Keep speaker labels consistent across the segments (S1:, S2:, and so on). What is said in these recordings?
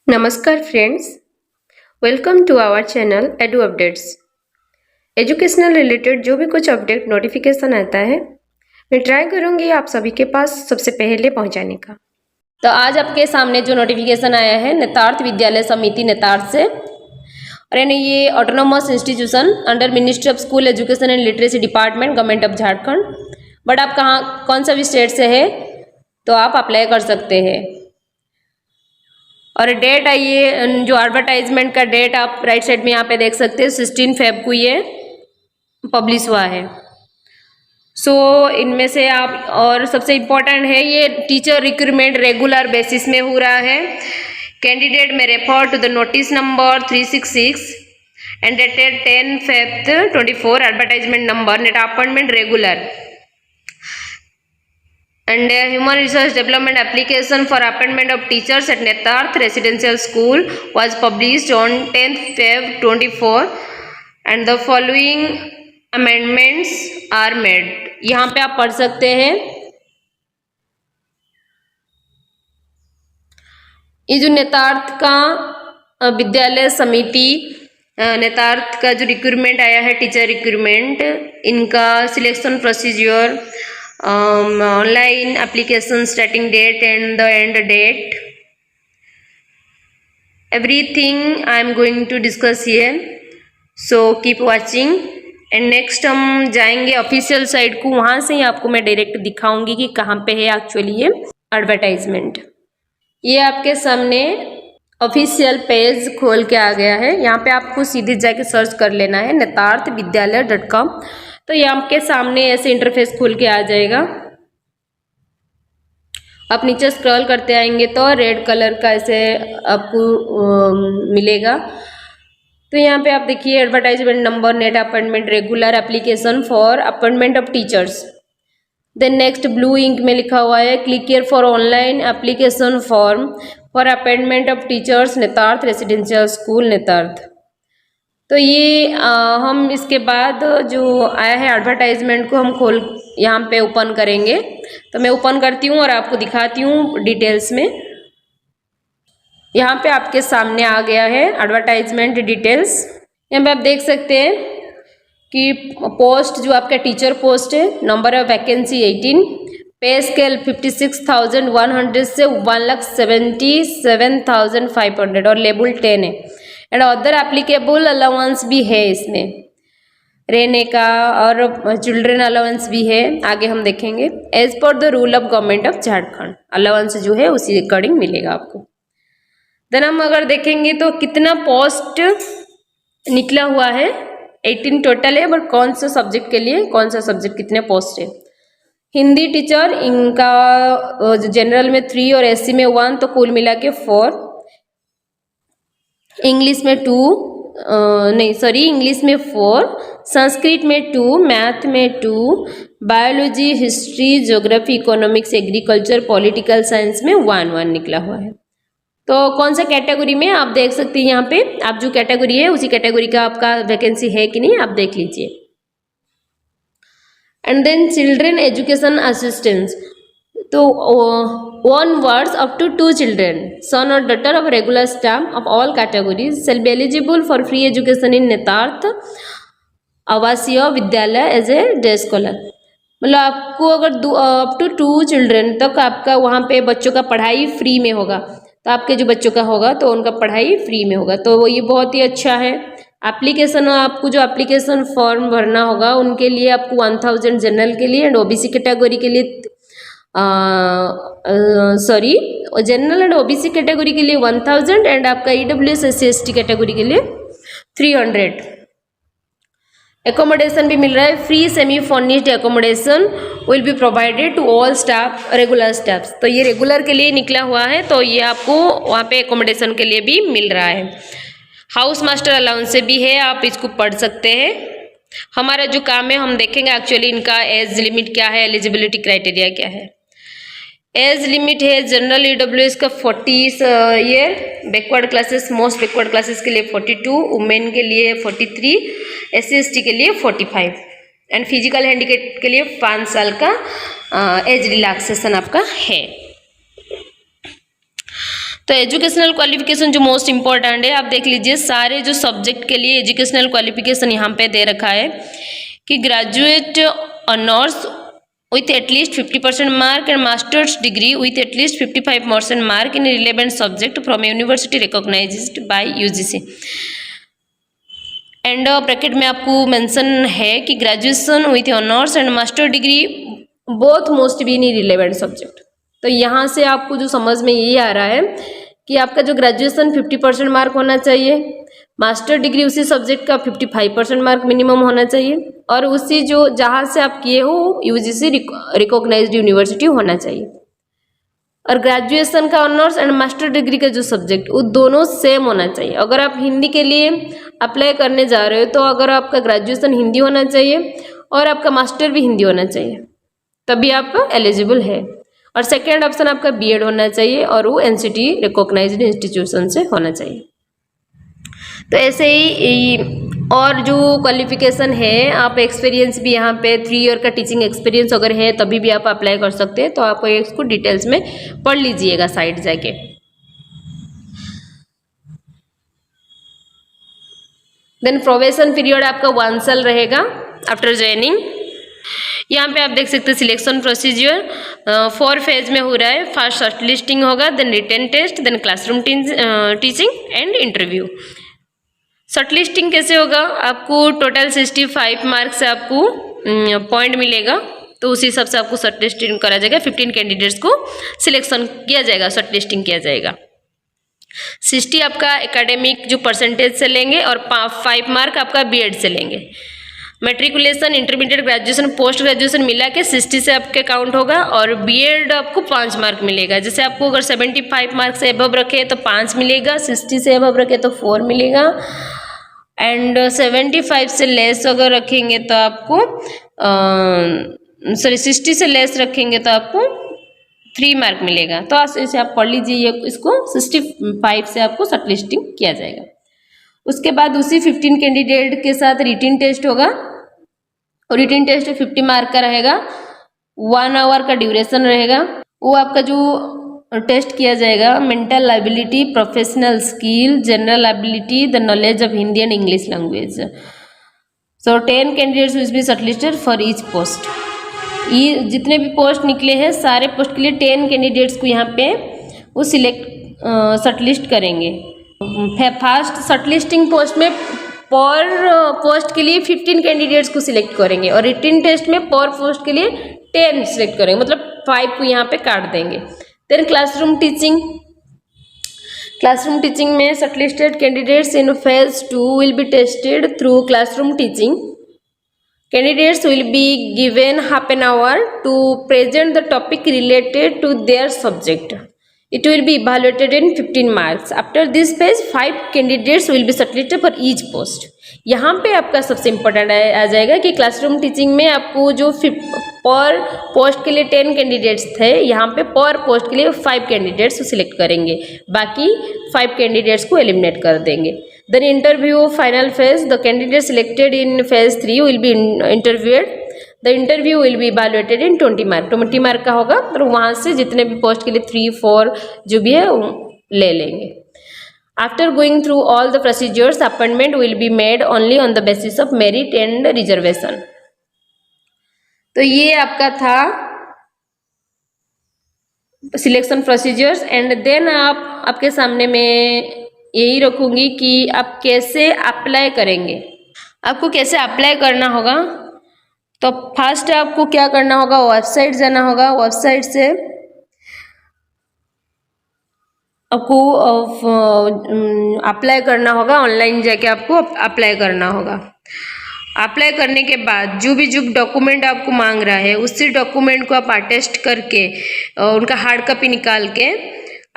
S1: नमस्कार friends, welcome to our channel Edu Updates. Educational related जो भी कुछ अपडेट नोटिफिकेशन आता है मैं ट्राई करूंगी आप सभी के पास सबसे पहले पहुंचाने का।
S2: तो आज आपके सामने जो नोटिफिकेशन आया है नेतार्थ विद्यालय समिति नेतार्थ से, और यानी ये autonomous institution under ministry of school education and literacy department government of Jharkhand. But आप कौन सा भी स्टेट से है तो आप अप्लाई कर सकते हैं। और डेट आइए, जो एडवर्टाइजमेंट का डेट आप राइट साइड में यहाँ पे देख सकते हैं, 16 फेब को ये पब्लिश हुआ है। सो इनमें से आप, और सबसे इम्पोर्टेंट है ये टीचर रिक्रूटमेंट रेगुलर बेसिस में हो रहा है। Candidate may refer to the notice number 366 and dated 10 Feb 24 advertisement number net appointment regular and human resource development application for appointment of teachers at Netarth Residential School was published on 10th Feb 24 and the following amendments are made। यहाँ पे आप पढ़ सकते हैं। ये जो नेतार्थ का विद्यालय समिति नेतार्थ का जो रिक्रूटमेंट आया है, टीचर रिक्रूटमेंट, इनका selection procedure, online application starting date and the end date, everything I am going to discuss here, so keep watching. And next हम जाएंगे ऑफिशियल साइट को, वहाँ से ही आपको मैं डायरेक्ट दिखाऊंगी कि कहाँ पे है एक्चुअली ये एडवर्टाइजमेंट। ये आपके सामने ऑफिशियल पेज खोल के आ गया है। यहाँ पे आपको सीधे जाके सर्च कर लेना है netarthvidyalaya.com। तो ये आपके सामने ऐसे इंटरफेस खुल के आ जाएगा। आप नीचे स्क्रॉल करते आएंगे तो रेड कलर का ऐसे आपको मिलेगा। तो यहाँ पे आप देखिए advertisement number net appointment regular application for appointment of teachers. Then next blue ink में लिखा हुआ है click here for online application form for appointment of teachers Netarhat residential school Netarhat. तो ये हम इसके बाद जो आया है एडवर्टाइजमेंट को हम यहाँ पे ओपन करेंगे। तो मैं ओपन करती हूँ और आपको दिखाती हूँ डिटेल्स में। यहाँ पे आपके सामने आ गया है एडवर्टाइजमेंट डिटेल्स। यहाँ पे आप देख सकते हैं कि पोस्ट जो आपका टीचर पोस्ट है, नंबर ऑफ वैकेंसी 18, पे स्केल 56,100 से 1,77,500 और लेवल 10 है। एंड अदर एप्लीकेबल अलाउंस भी है, इसमें रहने का और चिल्ड्रन अलाउंस भी है, आगे हम देखेंगे। As per the rule of government of Jharkhand allowance जो है उसी अकॉर्डिंग मिलेगा आपको। देन हम अगर देखेंगे तो कितना पोस्ट निकला हुआ है, 18 टोटल है, बट कौन सा सब्जेक्ट के लिए कौन सा सब्जेक्ट कितने पोस्ट है। हिंदी टीचर इनका जनरल में 3 और एससी में 1, तो कुल मिला के 4। इंग्लिश में 2, इंग्लिश में 4, संस्कृत में 2, मैथ में 2, biology, history, geography, economics, agriculture, political science में 1 निकला हुआ है। तो कौन सा कैटेगरी में आप देख सकते हैं, यहाँ पे आप जो कैटेगरी है उसी कैटेगरी का आपका वैकेंसी है कि नहीं आप देख लीजिए। And then children education assistance, तो 1 wards up to 2 children son और daughter of regular staff of all categories shall be eligible for free education in Netarhat आवासीय विद्यालय एज ए डे स्कॉलर। मतलब आपको अगर अप टू 2 चिल्ड्रन तक आपका वहाँ पे बच्चों का पढ़ाई फ्री में होगा, तो आपके जो बच्चों का होगा तो उनका पढ़ाई फ्री में होगा। तो ये बहुत ही अच्छा है। एप्लीकेशन, आपको जो एप्लीकेशन फॉर्म भरना होगा उनके लिए आपको 1000 जनरल के लिए एंड ओबीसी कैटेगरी के लिए जनरल एंड ओबीसी कैटेगरी के लिए 1000 एंड आपका ईडब्ल्यूएस SC/ST कैटेगरी के लिए 300। एकोमोडेशन भी मिल रहा है, free semi furnished accommodation will be provided to all staff regular staffs. तो ये रेगुलर के लिए निकला हुआ है, तो ये आपको वहाँ पे एकोमोडेशन के लिए भी मिल रहा है। हाउस मास्टर अलाउंस से भी है, आप इसको पढ़ सकते हैं। हमारा जो काम है हम देखेंगे एक्चुअली इनका एज लिमिट क्या है, एलिजिबिलिटी क्राइटेरिया क्या है। एज लिमिट है जनरल ईडब्ल्यूएस का 40 year, backward classes most backward classes के लिए 42, वुमेन के लिए 43, SC/ST के लिए 45 एंड फिजिकल हैंडीकैप के लिए 5 साल का एज रिलैक्सेशन आपका है। तो एजुकेशनल क्वालिफिकेशन जो मोस्ट इम्पॉर्टेंट है, आप देख लीजिए सारे जो सब्जेक्ट के लिए एजुकेशनल क्वालिफिकेशन यहाँ पे दे रखा है कि graduate honours with at least 50% mark and master's degree with at least 55% mark in relevant subject from a university recognized by UGC। And bracket में आपको मेंशन है कि graduation with honours and master degree both most be in relevant subject. तो यहाँ से आपको जो समझ में यही आ रहा है कि आपका जो ग्रेजुएशन 50% मार्क होना चाहिए, मास्टर डिग्री उसी सब्जेक्ट का 55% मार्क मिनिमम होना चाहिए और उसी जो जहाँ से आप किए हो यूजीसी रिकॉग्नाइज्ड यूनिवर्सिटी होना चाहिए। और ग्रेजुएशन का ऑनर्स एंड मास्टर डिग्री का जो सब्जेक्ट वो दोनों सेम होना चाहिए। अगर आप हिंदी के लिए अप्लाई करने जा रहे हो तो अगर आपका ग्रेजुएशन हिंदी होना चाहिए और आपका मास्टर भी हिंदी होना चाहिए, तभी आप एलिजिबल है। और सेकेंड ऑप्शन आपका बीएड होना चाहिए और वो एनसीटी रिकॉग्नाइज्ड इंस्टीट्यूशन से होना चाहिए। तो ऐसे ही और जो क्वालिफिकेशन है, आप एक्सपीरियंस भी यहाँ पे 3 ईयर का टीचिंग एक्सपीरियंस अगर है तभी भी आप अप्लाई कर सकते हैं। तो आप इसको डिटेल्स में पढ़ लीजिएगा साइड जाके। देन प्रोबेशन पीरियड आपका 1 साल रहेगा आफ्टर ज्वाइनिंग। यहाँ पे आप देख सकते हैं सिलेक्शन प्रोसीजर 4 फेज में हो रहा है। फर्स्ट शॉर्ट लिस्टिंग होगा, then written test, then classroom teaching and interview. Short listing कैसे होगा, आपको टोटल 65 मार्क्स से आपको पॉइंट मिलेगा, तो उसी हिसाब से आपको शॉर्ट लिस्टिंग करा जाएगा। 15 कैंडिडेट्स को सिलेक्शन किया जाएगा, शॉर्ट लिस्टिंग किया जाएगा। 60 आपका एकेडमिक जो परसेंटेज से लेंगे और 5 मार्क आपका बीएड से लेंगे। Matriculation, intermediate, graduation, post graduation मिला के 60 से आपके काउंट होगा और बीएड आपको 5 मार्क मिलेगा। जैसे आपको अगर 75 मार्क से एबव रखे तो 5 मिलेगा, 60 से एबव रखे तो 4 मिलेगा एंड 75 से लेस अगर रखेंगे तो आपको 60 से लेस रखेंगे तो आपको 3 मार्क मिलेगा। तो ऐसे आप पढ़ लीजिए, इसको 65 से आपको शॉर्ट लिस्टिंग किया जाएगा। उसके बाद उसी 15 कैंडिडेट के साथ रिटन टेस्ट होगा और रिटन टेस्ट 50 मार्क का रहेगा। 1 आवर का ड्यूरेशन रहेगा। वो आपका जो टेस्ट किया जाएगा mental ability, professional skill, general ability, the knowledge of Hindi and English language. So 10 candidates will be shortlisted for each post. ये जितने भी पोस्ट निकले हैं सारे पोस्ट के लिए 10 कैंडिडेट्स को यहाँ पे वो सिलेक्ट शॉर्टलिस्ट करेंगे। फर्स्ट शॉर्टलिस्टिंग पोस्ट में पर पोस्ट के लिए 15 कैंडिडेट्स को सिलेक्ट करेंगे और रिटन टेस्ट में पर पोस्ट के लिए 10 सिलेक्ट करेंगे, मतलब 5 को यहाँ पे काट देंगे। Then classroom teaching. Classroom teaching में shortlisted candidates in phase 2 will be tested through classroom teaching. Candidates will be given half an hour to present the topic related to their subject. It will be evaluated in 15 marks. After this phase, 5 candidates will be shortlisted for each post. यहाँ पे आपका सबसे important आ जाएगा कि classroom teaching में आपको जो पर पोस्ट के लिए 10 कैंडिडेट्स थे, यहाँ पे पर पोस्ट के लिए 5 कैंडिडेट्स को सिलेक्ट करेंगे, बाकी 5 कैंडिडेट्स को एलिमिनेट कर देंगे। Then interview final phase, the candidate selected in phase 3 will be interviewed. The interview will be evaluated in 20 mark. 20 mark का होगा और वहाँ से जितने भी पोस्ट के लिए 3, 4 जो भी है ले लेंगे। After going through all the procedures, appointment will be made only on the basis of merit and reservation. तो ये आपका था सिलेक्शन प्रोसीजर्स। एंड देन आपके सामने में यही रखूँगी कि आप कैसे अप्लाई करेंगे। आपको कैसे अप्लाई करना होगा, तो फर्स्ट आपको क्या करना होगा, वेबसाइट जाना होगा। वेबसाइट से आपको अप्लाई करना होगा, ऑनलाइन जाके आपको अप्लाई करना होगा। अप्लाई करने के बाद जो भी डॉक्यूमेंट आपको मांग रहा है उसी डॉक्यूमेंट को आप अटेस्ट करके उनका हार्ड कॉपी निकाल के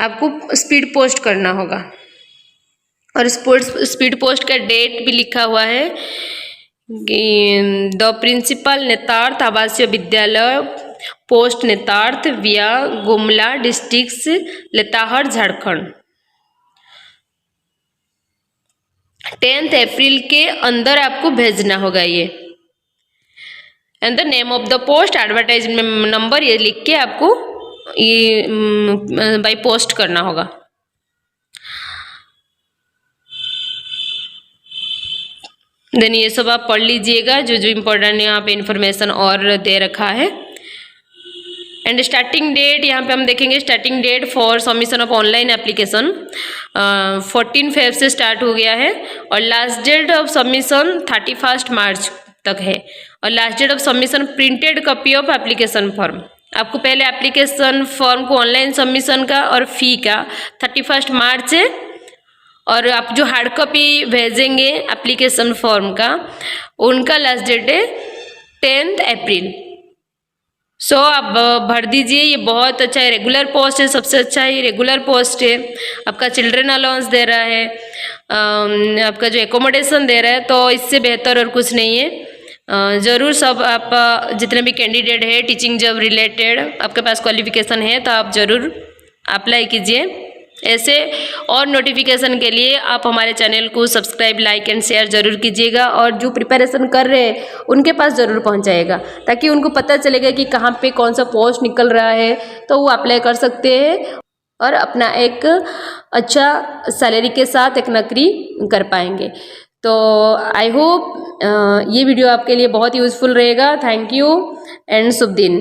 S2: आपको स्पीड पोस्ट करना होगा। और स्पीड पोस्ट का डेट भी लिखा हुआ है कि द प्रिंसिपल नेतार्थ आवासीय विद्यालय, पोस्ट नेतार्थ, विया गुमला डिस्ट्रिक्ट, लेताहर, झारखंड। 10 अप्रैल के अंदर आपको भेजना होगा ये। And the name of the post, advertisement number, ये लिख के आपको ये बाई पोस्ट करना होगा। देन ये सब आप पढ़ लीजिएगा, जो जो इम्पोर्टेंट यहाँ पे इन्फॉर्मेशन और दे रखा है। एंड स्टार्टिंग डेट यहाँ पे हम देखेंगे, starting date for submission of online application 14 Feb से स्टार्ट हो गया है और last date of submission 31 March तक है। और last date of submission printed copy of application form, आपको पहले एप्लीकेशन फॉर्म को ऑनलाइन सबमिशन का और फी का 31 मार्च है, और आप जो हार्ड कॉपी भेजेंगे एप्लीकेशन फॉर्म का उनका लास्ट डेट है 10 अप्रैल। सो आप भर दीजिए, ये बहुत अच्छा है, रेगुलर पोस्ट है, सबसे अच्छा है ये रेगुलर पोस्ट है। आपका चिल्ड्रन अलाउंस दे रहा है, आपका जो एकोमोडेशन दे रहा है, तो इससे बेहतर और कुछ नहीं है। ज़रूर सब आप जितने भी कैंडिडेट है टीचिंग जॉब रिलेटेड आपके पास क्वालिफिकेशन है तो आप ज़रूर अप्लाई कीजिए। ऐसे और नोटिफिकेशन के लिए आप हमारे चैनल को सब्सक्राइब, लाइक एंड शेयर ज़रूर कीजिएगा, और जो प्रिपरेशन कर रहे हैं उनके पास ज़रूर पहुंचाएगा, ताकि उनको पता चलेगा कि कहाँ पे कौन सा पोस्ट निकल रहा है, तो वो अप्लाई कर सकते हैं और अपना एक अच्छा सैलरी के साथ एक नौकरी कर पाएंगे। तो आई होप ये वीडियो आपके लिए बहुत यूज़फुल रहेगा। थैंक यू एंड शुभ दिन।